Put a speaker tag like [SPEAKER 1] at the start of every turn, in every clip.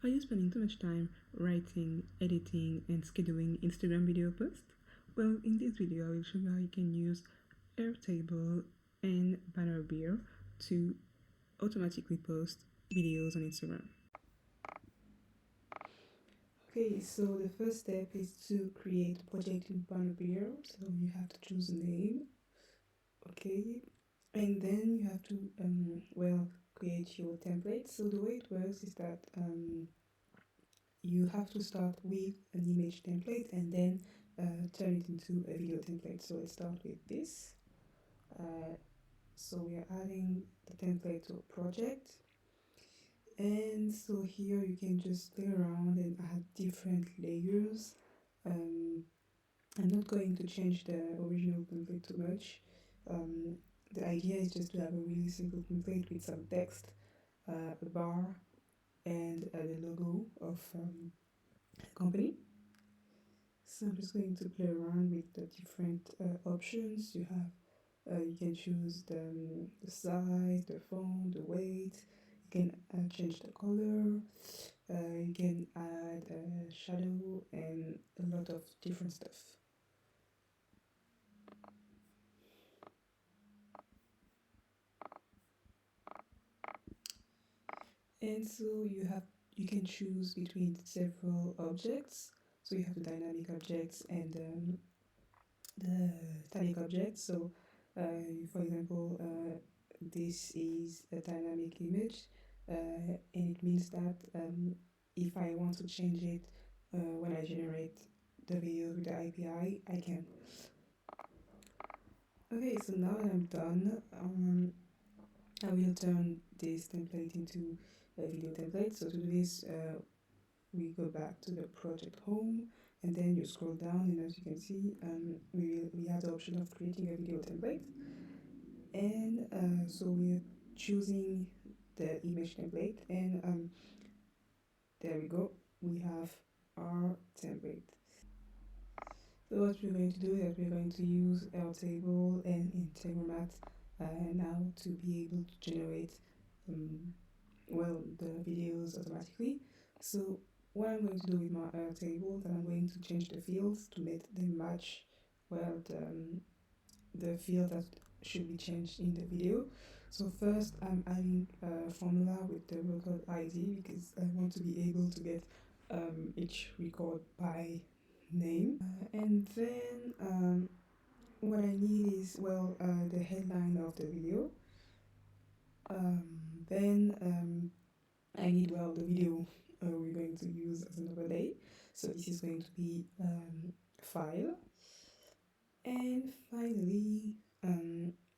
[SPEAKER 1] Are you spending too much time writing, editing, and scheduling Instagram video posts? Well, in this video, I will show you how you can use Airtable and Bannerbear to automatically post videos on Instagram. Okay, so the first step is to create a project in Bannerbear. So you have to choose a name, okay, and then you have to create your template. So the way it works is that you have to start with an image template and then turn it into a video template. So let's start with this. So we are adding the template to a project, and so here you can just play around and add different layers. I'm not going to change the original template too much. The idea is just to have a really simple template with some text, a bar, and the logo of the company. So I'm just going to play around with the different options. You can choose the size, the font, the weight. You can change the color. You can add a shadow and a lot of different stuff. And so you can choose between several objects. So you have the dynamic objects and the static objects. So for example, this is a dynamic image, and it means that if I want to change it when I generate the video with the API, I can. Okay, so now that I'm done, I will turn this template into a video template. So to do this, we go back to the project home, and then you scroll down, and as you can see, we have the option of creating a video template, and so we're choosing the image template, and there we go, we have our template. So what we're going to do is we're going to use Airtable and Integromat now to be able to generate the videos automatically. So what I'm going to do with my Airtable, that I'm going to change the fields to make them match the field that should be changed in the video. So first I'm adding a formula with the record ID because I want to be able to get each record by name. And then what I need is the headline of the video. Then I need the video we're going to use as an overlay. So this is going to be file. And finally,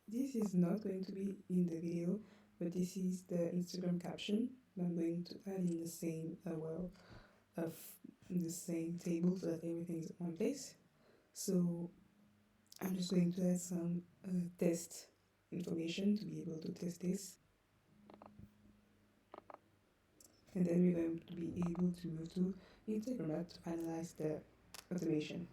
[SPEAKER 1] this is not going to be in the video, but this is the Instagram caption that I'm going to add in the same of the same table so that everything is in one place. So I'm just going to add some test information to be able to test this, and then we're going to be able to move to Integromat to finalize the automation.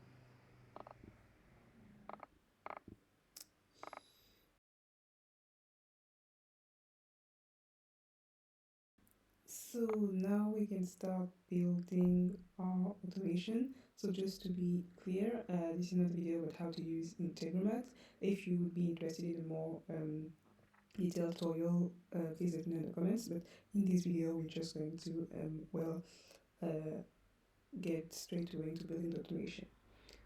[SPEAKER 1] So now we can start building our automation. So just to be clear, this is not a video about how to use Integromat. If you would be interested in a more detailed tutorial, please let me know in the comments. But in this video, we're just going to get straight away into building the automation.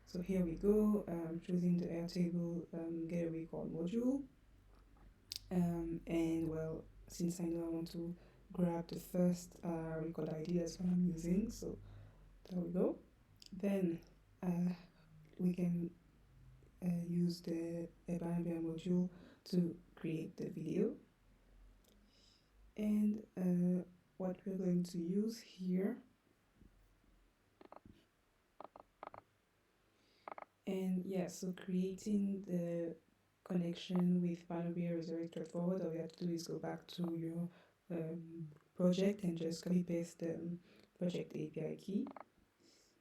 [SPEAKER 1] So here we go. I'm choosing the Airtable get a record module, and since I know I want to grab the first record ID, that's what I'm using. So there we go. Then we can use the Bannerbear module to create the video, and what we're going to use here, and yeah, so creating the connection with Bannerbear is very straightforward. All you have to do is go back to your project and just copy paste the project API key,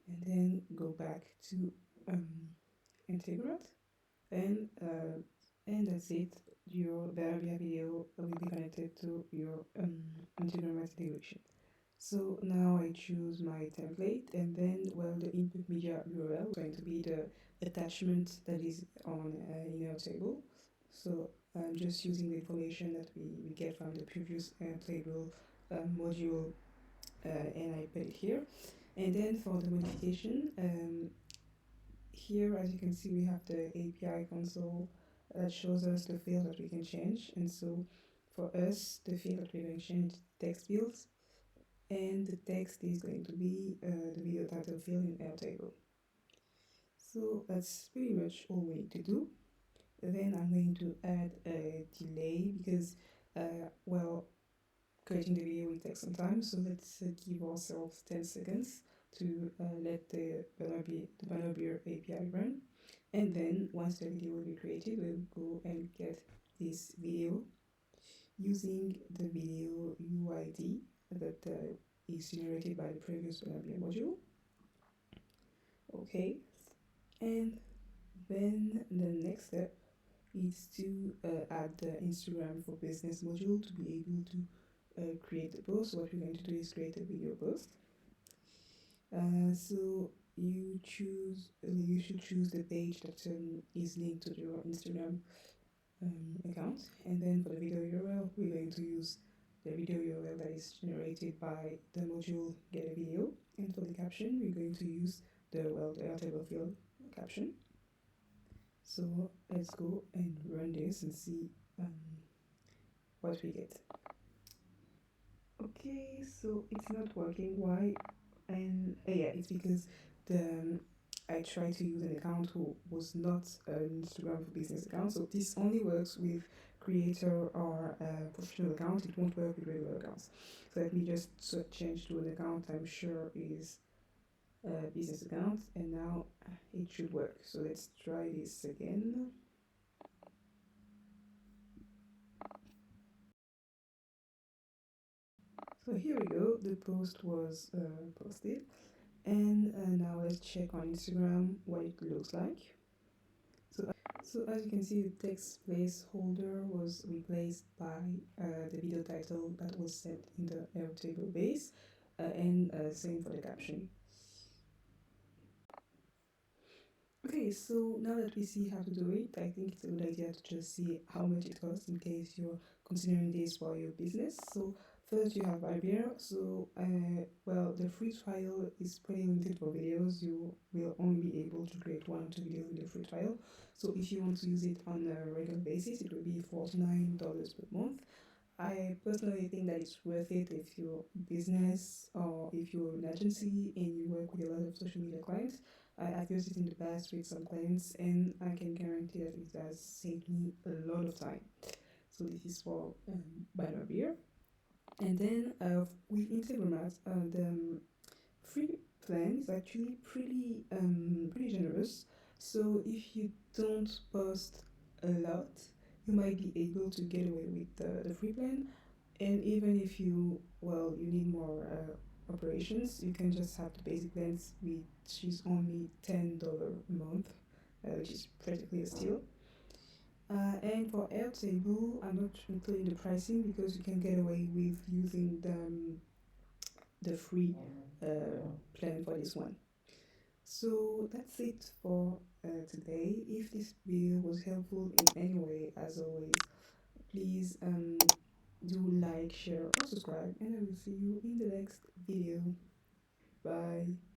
[SPEAKER 1] and then go back to Integromat, and that's it. Your Bannerbear video will be connected to your Integromat integration. So now I choose my template, and then, well, the input media URL is going to be the attachment that is on in Airtable. So I'm just using the information that we get from the previous Airtable module, and I put it here. And then for the modification, here, as you can see, we have the API console that shows us the field that we can change. And so for us, the field that we're going to change text fields, and the text is going to be the video title field in Airtable. So that's pretty much all we need to do. Then I'm going to add a delay because, well, creating the video will take some time. So let's give ourselves 10 seconds to let the Bannerbear API run. And then once the video will be created, we'll go and get this video using the video UID that is generated by the previous Bannerbear module. Okay, and then the next step is to add the Instagram for Business module to be able to create the post. So what we're going to do is create a video post. So you should choose the page that is linked to your Instagram account, and then for the video URL, we're going to use the video URL that is generated by the module get a video, and for the caption, we're going to use the Airtable field caption. So let's go and run this and see what we get. Okay, so it's not working. Why? And yeah, it's because the I tried to use an account who was not an Instagram for business account. So this only works with creator or professional account. It won't work with regular accounts. So let me just change to an account I'm sure is a business account, and now it should work. So let's try this again. So here we go. The post was posted. And now let's check on Instagram what it looks like. So as you can see, the text placeholder was replaced by the video title that was set in the Airtable base, and same for the caption. Okay, so now that we see how to do it, I think it's a good idea to just see how much it costs in case you're considering this for your business. So first you have Bannerbear. So well, the free trial is pretty limited for videos. You will only be able to create 1 or 2 videos with the free trial. So if you want to use it on a regular basis, it will be $49 per month. I personally think that it's worth it if you're a business or if you're an agency and you work with a lot of social media clients. I've used it in the past with some clients, and I can guarantee that it has saved me a lot of time. So this is for Bannerbear. And then with Integromat, the free plan is actually pretty generous. So if you don't post a lot, you might be able to get away with the free plan. And even if you need more operations, you can just have the basic plans, which is only $10 a month, which is practically a steal. And for Airtable, I'm not including the pricing because you can get away with using the free plan for this one. So that's it for today. If this video was helpful in any way, as always, please do like, share, or subscribe, and I will see you in the next video. Bye.